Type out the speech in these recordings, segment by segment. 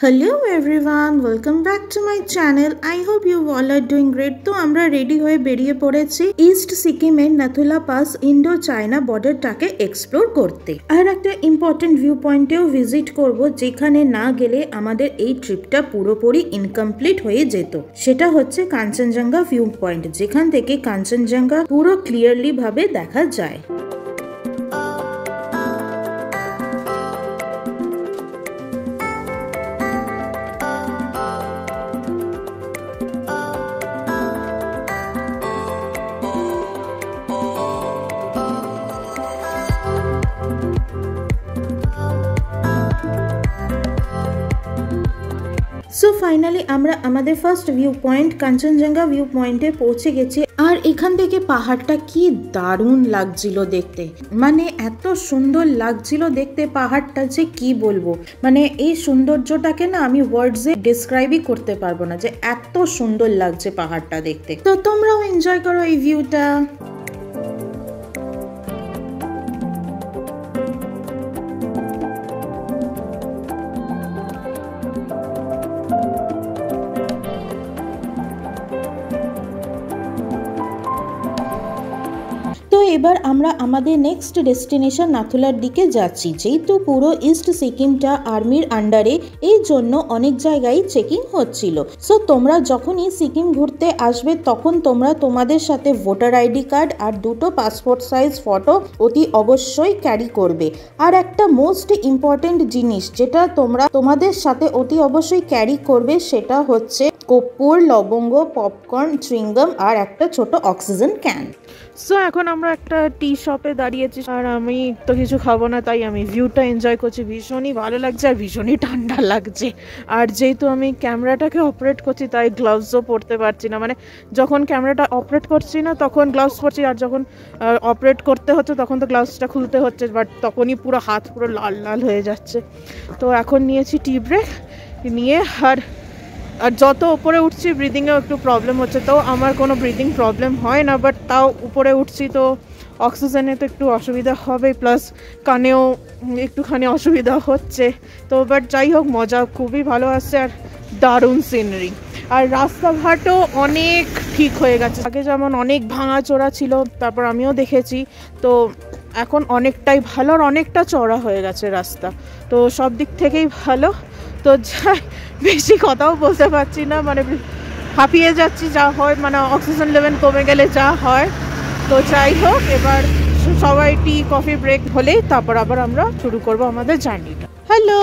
Hello everyone, welcome back to my channel. I hope you all are doing great. তো আমরা ready হয়ে বেরিয়ে পড়েছি ইস্ট সিকিমের নাথুলা পাস ইন্ডো চায়না বর্ডারটাকে এক্সপ্লোর করতে। আর একটা ইম্পর্টেন্ট ভিউ পয়েন্টেও ভিজিট করব যেখানে না গেলে আমাদের এই ট্রিপটা পুরোপুরি ইনকমপ্লিট হয়ে যেত। সেটা হচ্ছে কাঞ্চনজঙ্ঘা ভিউ পয়েন্ট, যেখান থেকে কাঞ্চনজঙ্ঘা পুরো ক্লিয়ারলি ভাবে দেখা যায়। সো ফাইনালি আমরা আমাদের first view point Kanchenjunga view পয়েন্টে পৌঁছে গেছি। আর এখান থেকে পাহাড়টা কি দারুণ লাগছিল দেখতে, মানে এত সুন্দর লাগছিল দেখতে পাহাড়টা যে কি বলবো, মানে এই সৌন্দর্যটাকে না আমি ওয়ার্ডসে ডিসক্রাইবই করতে পারবো না যে এত সুন্দর লাগছে পাহাড়টা দেখতে। তো তোমরাও এনজয় করো এই ভিউটা। তো এবার আমরা আমাদের নেক্সট ডেস্টিনেশন নাথুলার দিকে যাচ্ছি। যেহেতু পুরো ইস্ট সিকিমটা আর্মির আন্ডারে, এই জন্য অনেক জায়গায় চেকিং হচ্ছিল। সো তোমরা যখনই সিকিম ঘুরতে আসবে তখন তোমরা তোমাদের সাথে ভোটার আইডি কার্ড আর দুটো পাসপোর্ট সাইজ ফটো অতি অবশ্যই ক্যারি করবে। আর একটা মোস্ট ইম্পর্টেন্ট জিনিস যেটা তোমরা তোমাদের সাথে অতি অবশ্যই ক্যারি করবে সেটা হচ্ছে কর্পূর, লবঙ্গ, পপকর্ন, চুইংগাম আর একটা ছোট অক্সিজেন ক্যান। সো এখন আমরা একটা টি শপে দাঁড়িয়েছি, আর আমি তো কিছু খাবো না, তাই আমি ভিউটা এনজয় করছি। ভীষণই ভালো লাগছে আর ভীষণই ঠান্ডা লাগছে। আর যেহেতু আমি ক্যামেরাটাকে অপারেট করছি তাই গ্লাভসও পরতে পারছি না, মানে যখন ক্যামেরাটা অপারেট করছি না তখন গ্লাভস পরছি, আর যখন অপারেট করতে হচ্ছে তখন তো গ্লাভসটা খুলতে হচ্ছে, বাট তখনই পুরো হাত পুরো লাল লাল হয়ে যাচ্ছে। তো এখন নিয়েছি টি ব্রেক নিয়ে, আর যত উপরে উঠছি ব্রিদিংয়েও একটু প্রবলেম হচ্ছে। তো আমার কোনো ব্রিদিং প্রবলেম হয় না, বাট তাও উপরে উঠছি তো অক্সিজেনে তো একটু অসুবিধা হবে, প্লাস কানেও একটুখানি অসুবিধা হচ্ছে। তো বাট যাই হোক, মজা খুবই ভালো আসছে আর দারুণ সিনারি। আর রাস্তাঘাটও অনেক ঠিক হয়ে গেছে, আগে যেমন অনেক ভাঙাচোরা ছিল, তারপর আমিও দেখেছি, তো এখন অনেকটাই ভালো আর অনেকটা চওড়া হয়ে গেছে রাস্তা। তো সব দিক থেকেই ভালো। তো যাই, বেশি কথাও বলতে পারছি না, মানে হাঁপিয়ে যাচ্ছি যা হয়, মানে অক্সিজেন লেভেল কমে গেলে যা হয়। তো যাই হোক, এবার সবাই টি কফি ব্রেক হলেই তারপর আবার আমরা শুরু করব আমাদের জার্নিটা। Hello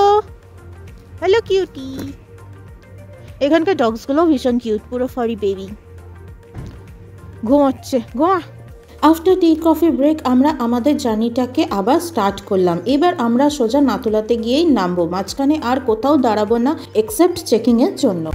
hello cutie. এখানকার ডগসগুলো ভীষণ কিউট, পুরো ফারি বেবি। ঘুমাচ্ছে, ঘুমা। আফটার টি কফি ব্রেক আমরা আমাদের জার্নিটাকে আবার স্টার্ট করলাম। এবার আমরা সোজা নাথুলাতে গিয়েই নামবো, মাঝখানে আর কোথাও দাঁড়াবো না এক্সেপ্ট চেকিংয়ের জন্য।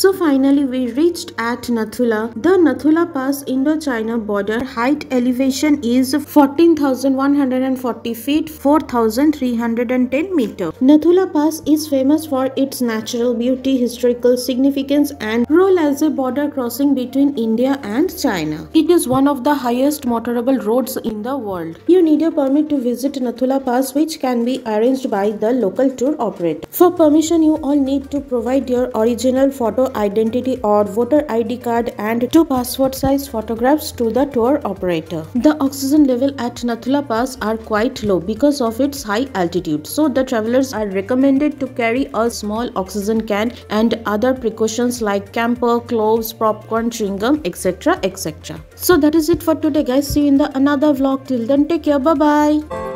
So finally we reached at Nathula. The Nathula Pass Indo-China border height elevation is 14,140 feet, 4,310 meter. Nathula Pass is famous for its natural beauty, historical significance and role as a border crossing between India and China. It is one of the highest motorable roads in the world. You need a permit to visit Nathula Pass, which can be arranged by the local tour operator. For permission, you all need to provide your original photo identity or voter ID card and 2 passport size photographs to the tour operator. The oxygen level at Nathula Pass are quite low because of its high altitude, so the travelers are recommended to carry a small oxygen can and other precautions like camphor, cloves, popcorn, chewing gum, etc. etc. So that is it for today guys. See you in the another vlog. Till then, take care. Bye bye.